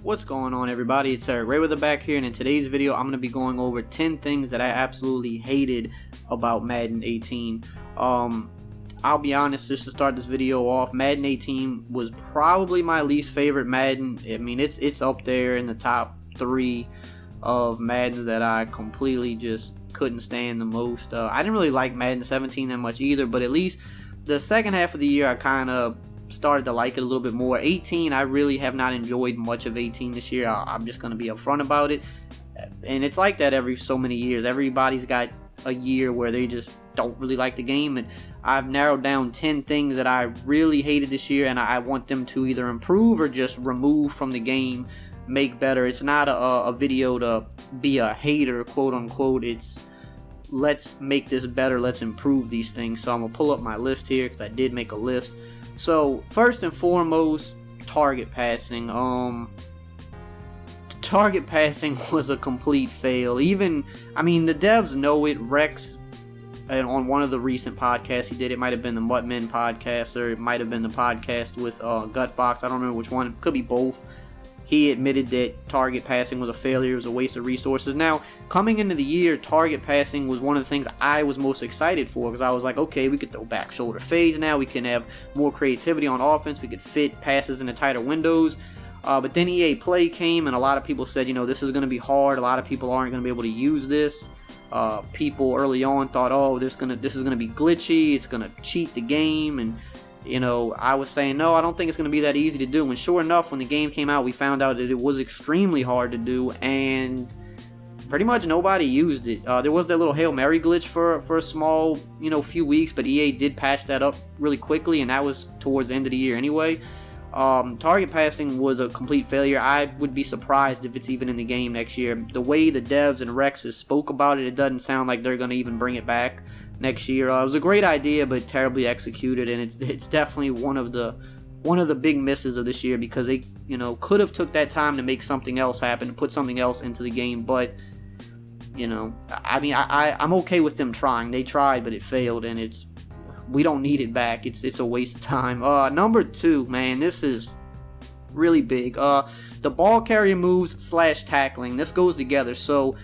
What's going on, everybody? It's EricRayweather back here, and in today's video I'm going to be going over 10 things that I absolutely hated about Madden 18. I'll be honest, just to start this video off, Madden 18 was probably my least favorite Madden. I mean, it's up there in the top 3 of Maddens that I completely just couldn't stand the most. I didn't really like Madden 17 that much either, but at least the second half of the year I kind of started to like it a little bit more. 18, I really have not enjoyed much of 18 this year. I'm just going to be upfront about it. And it's like that every so many years. Everybody's got a year where they just don't really like the game. And I've narrowed down 10 things that I really hated this year, and I want them to either improve or just remove from the game, make better. It's not a video to be a hater, quote unquote. It's let's make this better, let's improve these things. So I'm going to pull up my list here because I did make a list. So first and foremost, target passing. Target passing was a complete fail. I mean, the devs know it. Rex, and on one of the recent podcasts he did, it might have been the Muttman podcast, or it might have been the podcast with Gut Fox. I don't remember which one. It could be both. He admitted that target passing was a failure, it was a waste of resources. Now, coming into the year, target passing was one of the things I was most excited for, because I was like, okay, we could throw back shoulder fades now, we can have more creativity on offense, we could fit passes into tighter windows. But then EA Play came, and a lot of people said, you know, this is going to be hard, a lot of people aren't going to be able to use this. People early on thought, oh, this is going to be glitchy, it's going to cheat the game, and you know, I was saying, no, I don't think it's going to be that easy to do. And sure enough, when the game came out, we found out that it was extremely hard to do, and pretty much nobody used it. There was that little Hail Mary glitch for a small, few weeks, but EA did patch that up really quickly, and that was towards the end of the year anyway. Target passing was a complete failure. I would be surprised if it's even in the game next year. The way the devs and Rexes spoke about it, it doesn't sound like they're going to even bring it back next year. It was a great idea, but terribly executed, and it's definitely one of the big misses of this year, because they could have took that time to make something else happen, to put something else into the game. But I mean, I'm okay with them trying. They tried, but it failed, and we don't need it back. It's a waste of time. Number 2, man, this is really big. The ball carrier moves / tackling. This goes together. So,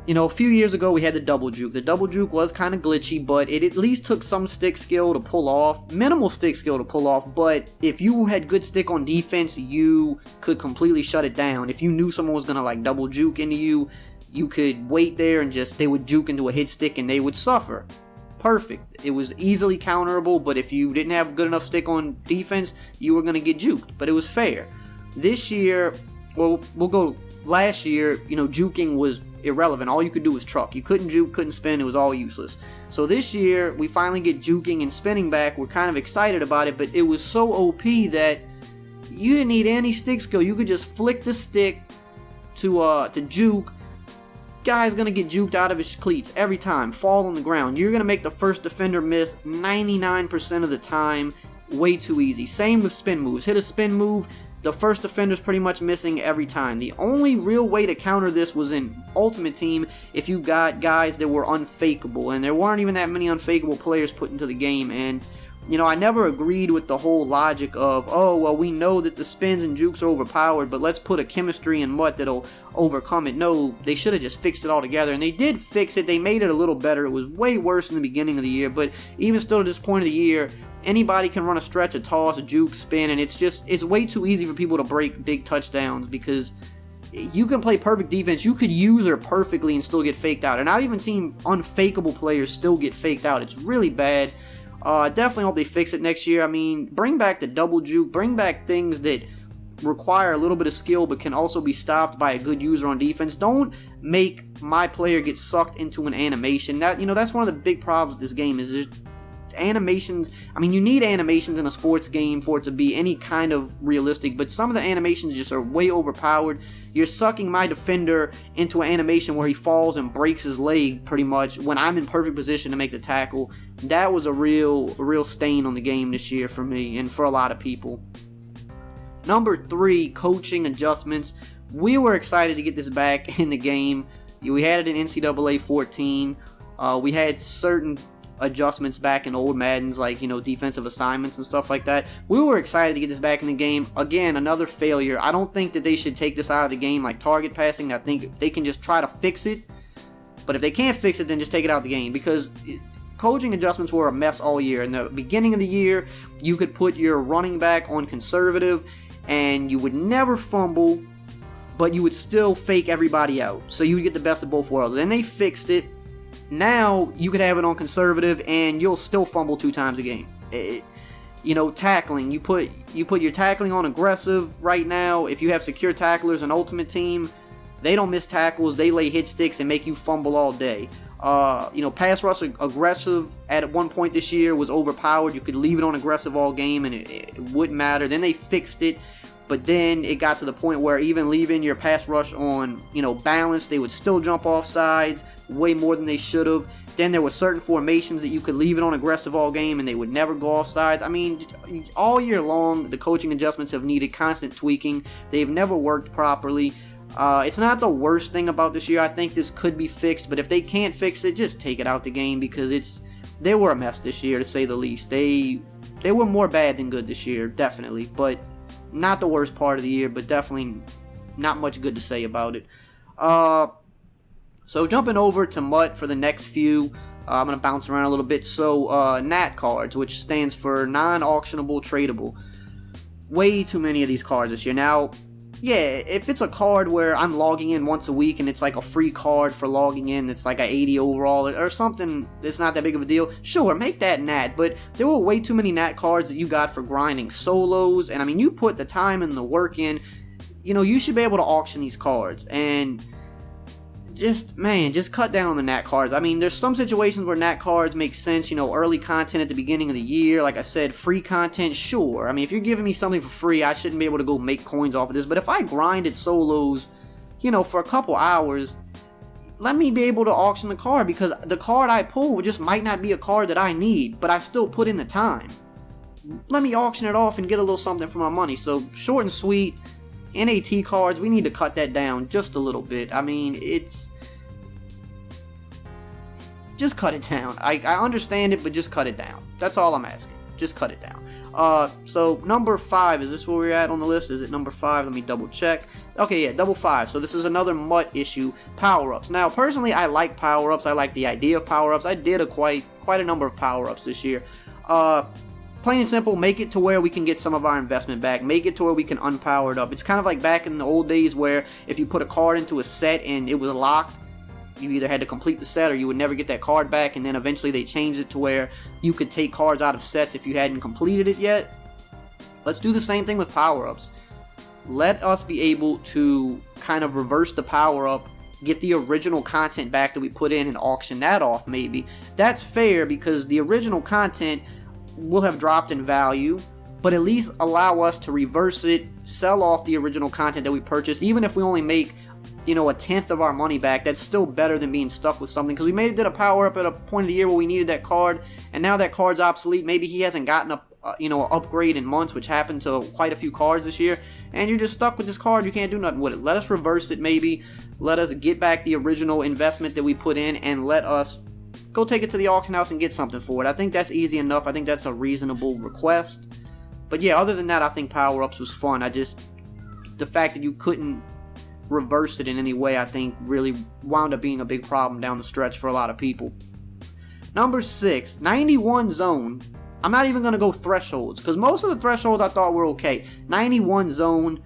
a few years ago we had the double juke. The double juke was kind of glitchy, but it at least took some stick skill to pull off. Minimal stick skill to pull off, but if you had good stick on defense, you could completely shut it down. If you knew someone was going to like double juke into you, you could wait there and they would juke into a hit stick and they would suffer. Perfect. It was easily counterable, but if you didn't have good enough stick on defense, you were going to get juked, but it was fair. This year, well, we'll go last year, juking was irrelevant. All you could do was truck. You couldn't juke, couldn't spin, it was all useless. So this year, we finally get juking and spinning back. We're kind of excited about it, but it was so OP that you didn't need any stick skill. You could just flick the stick to juke. Guy's gonna get juked out of his cleats every time, fall on the ground. You're gonna make the first defender miss 99% of the time. Way too easy. Same with spin moves. Hit a spin move, the first defender's pretty much missing every time. The only real way to counter this was in Ultimate Team if you got guys that were unfakeable, and there weren't even that many unfakeable players put into the game. And I never agreed with the whole logic of, oh, well, we know that the spins and jukes are overpowered, but let's put a chemistry in MUT that'll overcome it. No, they should have just fixed it all together, and they did fix it. They made it a little better. It was way worse in the beginning of the year, but even still at this point of the year, anybody can run a stretch, a toss, a juke, spin, and it's way too easy for people to break big touchdowns, because you can play perfect defense. You could use her perfectly and still get faked out, and I've even seen unfakeable players still get faked out. It's really bad. Definitely hope they fix it next year. I mean, bring back the double juke, bring back things that require a little bit of skill but can also be stopped by a good user on defense. Don't make my player get sucked into an animation. That's one of the big problems with this game is just animations. I mean, you need animations in a sports game for it to be any kind of realistic, but some of the animations just are way overpowered. You're sucking my defender into an animation where he falls and breaks his leg pretty much when I'm in perfect position to make the tackle. That was a real stain on the game this year for me and for a lot of people. Number 3, coaching adjustments. We were excited to get this back in the game. We had it in NCAA 14. We had certain adjustments back in old Maddens, like, defensive assignments and stuff like that. We were excited to get this back in the game. Again, another failure. I don't think that they should take this out of the game like target passing. I think they can just try to fix it. But if they can't fix it, then just take it out of the game, because coaching adjustments were a mess all year. In the beginning of the year, you could put your running back on conservative, and you would never fumble, but you would still fake everybody out. So you would get the best of both worlds. Then they fixed it. Now you could have it on conservative, and you'll still fumble 2 times a game. Tackling. You put your tackling on aggressive right now. If you have secure tacklers in Ultimate Team, they don't miss tackles. They lay hit sticks and make you fumble all day. Pass rush aggressive at one point this year was overpowered. You could leave it on aggressive all game, and it wouldn't matter. Then they fixed it. But then it got to the point where even leaving your pass rush on, balance, they would still jump off sides way more than they should have. Then there were certain formations that you could leave it on aggressive all game and they would never go off sides. I mean, all year long, the coaching adjustments have needed constant tweaking. They've never worked properly. It's not the worst thing about this year. I think this could be fixed, but if they can't fix it, just take it out the game, because they were a mess this year, to say the least. They were more bad than good this year, definitely, but not the worst part of the year, but definitely not much good to say about it. So jumping over to MUT for the next few, I'm going to bounce around a little bit. So NAT cards, which stands for Non-auctionable Tradable. Way too many of these cards this year. Now, yeah, if it's a card where I'm logging in once a week and it's like a free card for logging in, it's like an 80 overall or something, it's not that big of a deal, sure, make that NAT. But there were way too many NAT cards that you got for grinding solos, and I mean, you put the time and the work in, you should be able to auction these cards. And just cut down on the NAT cards. I mean, there's some situations where NAT cards make sense, early content at the beginning of the year. Like I said, free content, sure. I mean, if you're giving me something for free, I shouldn't be able to go make coins off of this. But if I grinded solos, for a couple hours, let me be able to auction the card, because the card I pull just might not be a card that I need, but I still put in the time. Let me auction it off and get a little something for my money. So, short and sweet. NAT cards, we need to cut that down just a little bit. I mean, just cut it down. I understand it, but just cut it down. That's all I'm asking. Just cut it down. So number 5, is this where we're at on the list? Is it number 5? Let me double check. Okay, yeah, double 5. So this is another MUT issue, power-ups. Now, personally, I like power-ups. I like the idea of power-ups. I did quite a number of power-ups this year. Plain and simple, make it to where we can get some of our investment back. Make it to where we can unpower it up. It's kind of like back in the old days where if you put a card into a set and it was locked, you either had to complete the set or you would never get that card back, and then eventually they changed it to where you could take cards out of sets if you hadn't completed it yet. Let's do the same thing with power-ups. Let us be able to kind of reverse the power-up, get the original content back that we put in and auction that off maybe. That's fair, because the original content will have dropped in value, but at least allow us to reverse it, sell off the original content that we purchased. Even if we only make, a tenth of our money back, that's still better than being stuck with something, because we did a power up at a point of the year where we needed that card, and now that card's obsolete. Maybe he hasn't gotten an upgrade in months, which happened to quite a few cards this year, and you're just stuck with this card. You can't do nothing with it. Let us reverse it maybe. Let us get back the original investment that we put in, and let us go take it to the auction house and get something for it. I think that's easy enough. I think that's a reasonable request. But yeah, other than that, I think power-ups was fun. The fact that you couldn't reverse it in any way, I think really wound up being a big problem down the stretch for a lot of people. Number 6, 91 zone. I'm not even going to go thresholds, because most of the thresholds I thought were okay. 91 zone.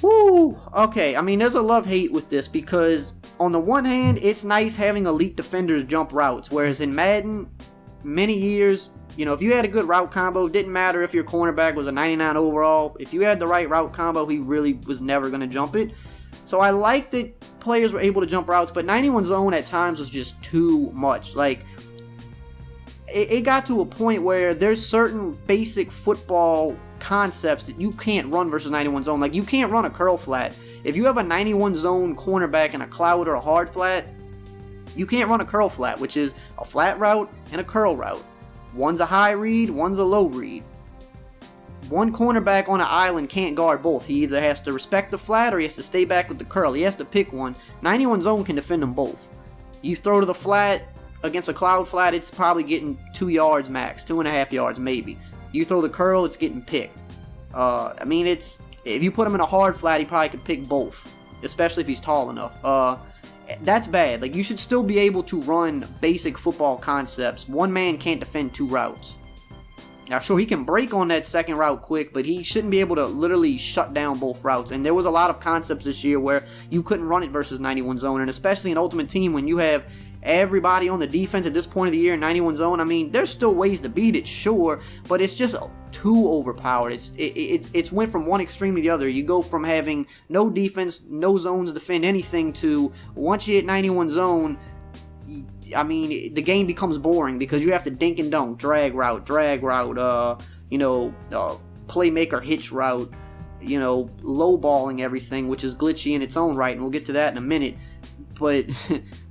Woo! Okay, I mean, there's a love-hate with this, because on the one hand, it's nice having elite defenders jump routes, whereas in Madden, many years, if you had a good route combo, didn't matter if your cornerback was a 99 overall. If you had the right route combo, he really was never going to jump it. So I like that players were able to jump routes, but 91 zone at times was just too much. Like, it got to a point where there's certain basic football concepts that you can't run versus 91 zone. Like, you can't run a curl flat. If you have a 91 zone cornerback in a cloud or a hard flat, you can't run a curl flat, which is a flat route and a curl route. One's a high read, one's a low read. One cornerback on an island can't guard both. He either has to respect the flat or he has to stay back with the curl. He has to pick one. 91 zone can defend them both. You throw to the flat, against a cloud flat, it's probably getting 2 yards max, 2.5 yards maybe. You throw the curl, it's getting picked. I mean, if you put him in a hard flat, he probably could pick both, especially if he's tall enough. That's bad. Like, you should still be able to run basic football concepts. One man can't defend 2 routes. Now, sure, he can break on that second route quick, but he shouldn't be able to literally shut down both routes. And there was a lot of concepts this year where you couldn't run it versus 91 zone, and especially in Ultimate Team when you have everybody on the defense at this point of the year in 91 zone. I mean, there's still ways to beat it, sure, but it's just too overpowered. It's went from one extreme to the other. You go from having no defense, no zones to defend anything, to once you hit 91 zone, I mean, the game becomes boring because you have to dink and dunk, drag route, playmaker hitch route, low balling everything, which is glitchy in its own right, and we'll get to that in a minute. But,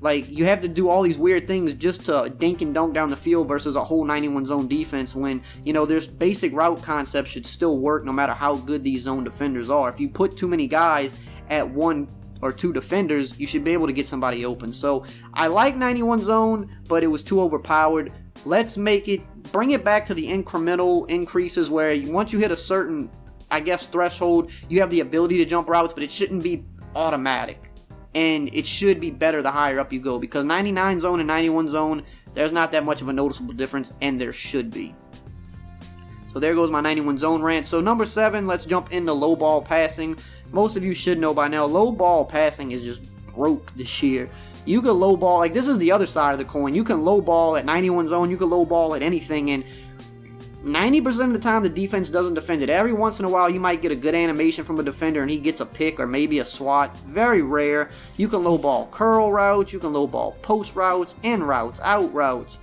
like, you have to do all these weird things just to dink and dunk down the field versus a whole 91 zone defense when, there's basic route concepts should still work no matter how good these zone defenders are. If you put too many guys at 1 or 2 defenders, you should be able to get somebody open. So, I like 91 zone, but it was too overpowered. Let's bring it back to the incremental increases where once you hit a certain, threshold, you have the ability to jump routes, but it shouldn't be automatic. And it should be better the higher up you go, because 99 zone and 91 zone, there's not that much of a noticeable difference, and there should be. So there goes my 91 zone rant. So number 7, let's jump into low ball passing. Most of you should know by now, low ball passing is just broke this year. You can low ball, like, this is the other side of the coin. You can low ball at 91 zone, you can low ball at anything, and 90% of the time the defense doesn't defend it. Every once in a while you might get a good animation from a defender and he gets a pick or maybe a swat. Very rare. You can low ball curl routes, you can low ball post routes, in routes, out routes.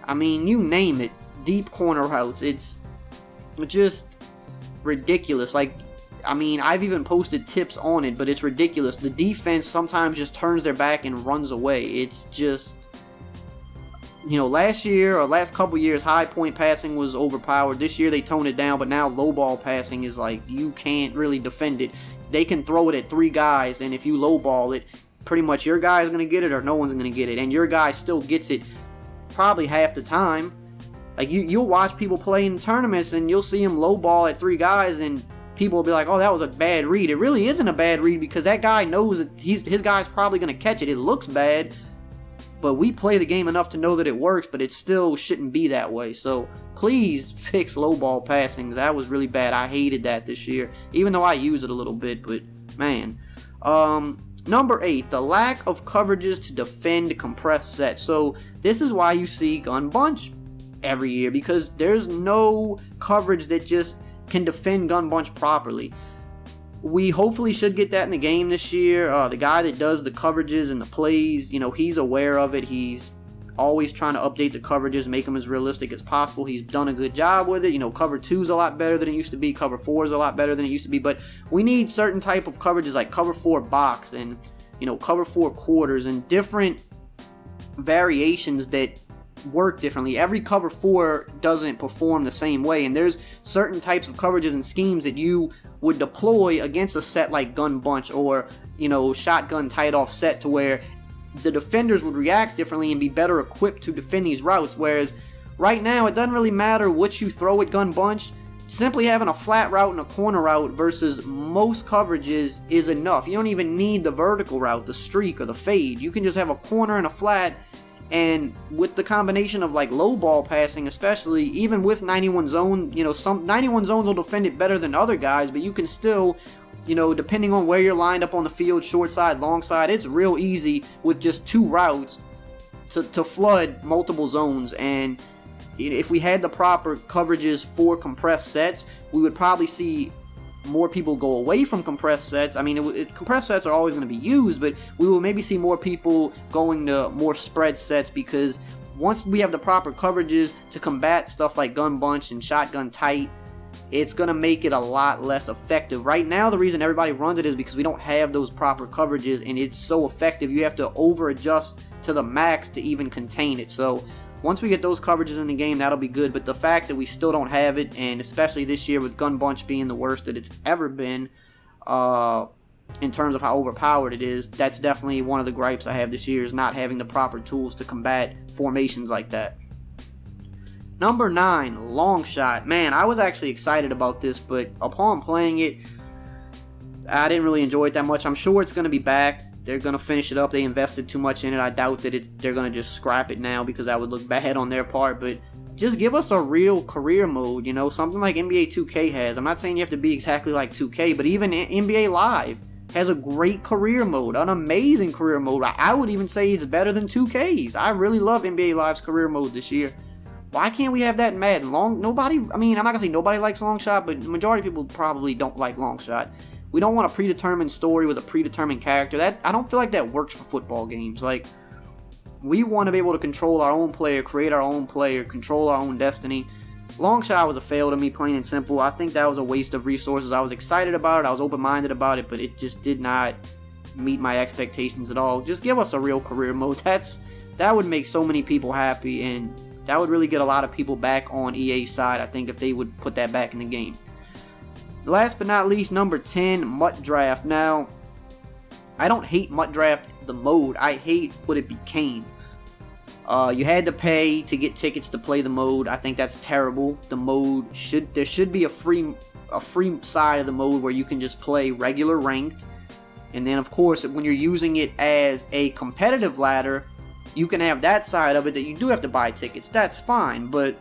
I mean, you name it. Deep corner routes. It's just ridiculous. Like, I mean, I've even posted tips on it, but it's ridiculous. The defense sometimes just turns their back and runs away. It's just, last year or last couple years, high point passing was overpowered. This year they toned it down, but now low ball passing is like, you can't really defend it. They can throw it at 3 guys, and if you low ball it, pretty much your guy is going to get it or no one's going to get it, and your guy still gets it probably half the time. Like, you'll watch people play in tournaments and you'll see them low ball at 3 guys, and people will be like, oh, that was a bad read. It really isn't a bad read because that guy knows that his guy's probably going to catch it. It looks bad, but we play the game enough to know that it works, but it still shouldn't be that way. So please fix low ball passing. That was really bad. I hated that this year, even though I use it a little bit, but man. Number 8, the lack of coverages to defend compressed sets. So this is why you see gun bunch every year, because there's no coverage that just can defend gun bunch properly. We hopefully should get that in the game this year. The guy that does the coverages and the plays, he's aware of it. He's always trying to update the coverages, make them as realistic as possible. He's done a good job with it. Cover 2 is a lot better than it used to be. Cover 4 is a lot better than it used to be. But we need certain type of coverages like cover 4 box and, cover 4 quarters and different variations that work differently. Every cover 4 doesn't perform the same way, and there's certain types of coverages and schemes that you would deploy against a set like gun bunch or shotgun tight off set to where the defenders would react differently and be better equipped to defend these routes. Whereas right now it doesn't really matter what you throw at gun bunch. Simply having a flat route and a corner route versus most coverages is enough. You don't even need the vertical route, the streak or the fade. You can just have a corner and a flat. And with the combination of like low ball passing, especially even with 91 zone, some 91 zones will defend it better than other guys, but you can still, depending on where you're lined up on the field, short side, long side, it's real easy with just 2 routes to flood multiple zones. And if we had the proper coverages for compressed sets, we would probably see more people go away from compressed sets. I mean, compressed sets are always going to be used, but we will maybe see more people going to more spread sets, because once we have the proper coverages to combat stuff like gun bunch and shotgun tight, it's going to make it a lot less effective. Right now, the reason everybody runs it is because we don't have those proper coverages, and it's so effective. You have to over adjust to the max to even contain it. So once we get those coverages in the game, that'll be good. But the fact that we still don't have it, and especially this year with gun bunch being the worst that it's ever been, in terms of how overpowered it is. That's definitely one of the gripes I have this year, is not having the proper tools to combat formations like that. Number 9, Longshot. Man, I was actually excited about this, but upon playing it, I didn't really enjoy it that much. I'm sure it's going to be back. They're going to finish it up. They invested too much in it. I doubt that they're going to just scrap it now, because that would look bad on their part. But just give us a real career mode, you know, something like NBA 2K has. I'm not saying you have to be exactly like 2K, but even NBA Live has a great career mode, an amazing career mode. I would even say it's better than 2K's. I really love NBA Live's career mode this year. Why can't we have that in Madden? I'm not gonna say nobody likes Longshot, but the majority of people probably don't like Longshot. We don't want a predetermined story with a predetermined character. I don't feel like that works for football games. Like, we want to be able to control our own player, create our own player, control our own destiny. Longshot was a fail to me, plain and simple. I think that was a waste of resources. I was excited about it, I was open-minded about it, but it just did not meet my expectations at all. Just give us a real career mode. That would make so many people happy, and that would really get a lot of people back on EA's side, I think, if they would put that back in the game. Last but not least, number 10, MUT Draft. Now, I don't hate MUT Draft, the mode. I hate what it became. You had to pay to get tickets to play the mode. I think that's terrible. The mode there should be a free side of the mode where you can just play regular ranked. And then, of course, when you're using it as a competitive ladder, you can have that side of it that you do have to buy tickets. That's fine, but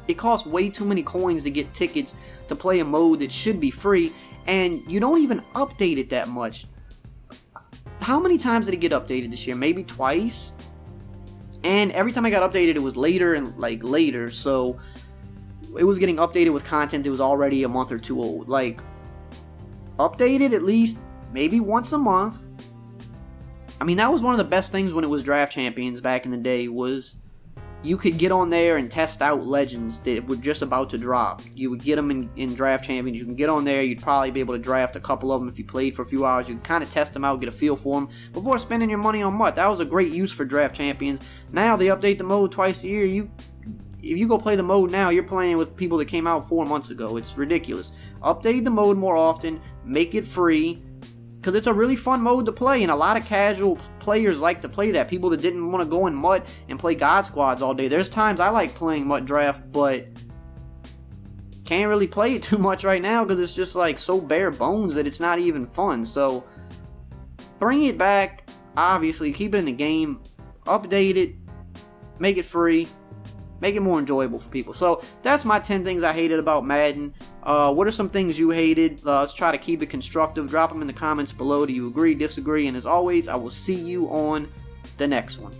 it costs way too many coins to get tickets to play a mode that should be free, and you don't even update it that much. How many times did it get updated this year? Maybe twice? And every time I got updated, it was later and later, so it was getting updated with content that was already a month or two old. Like, updated at least maybe once a month. I mean, that was one of the best things when it was Draft Champions back in the day, was you could get on there and test out legends that were just about to drop. You would get them in Draft Champions. You can get on there. You'd probably be able to draft a couple of them if you played for a few hours. You can kind of test them out, get a feel for them before spending your money on MUT. That was a great use for Draft Champions. Now they update the mode twice a year. If you go play the mode now, you're playing with people that came out 4 months ago. It's ridiculous. Update the mode more often. Make it free. Because it's a really fun mode to play, and a lot of casual players like to play that. People that didn't want to go in MUT and play God Squads all day. There's times I like playing MUT Draft, but can't really play it too much right now because it's just like so bare bones that it's not even fun. So bring it back, obviously, keep it in the game, update it, make it free, make it more enjoyable for people. So that's my 10 things I hated about Madden. What are some things you hated? Let's try to keep it constructive. Drop them in the comments below. Do you agree, disagree? And as always, I will see you on the next one.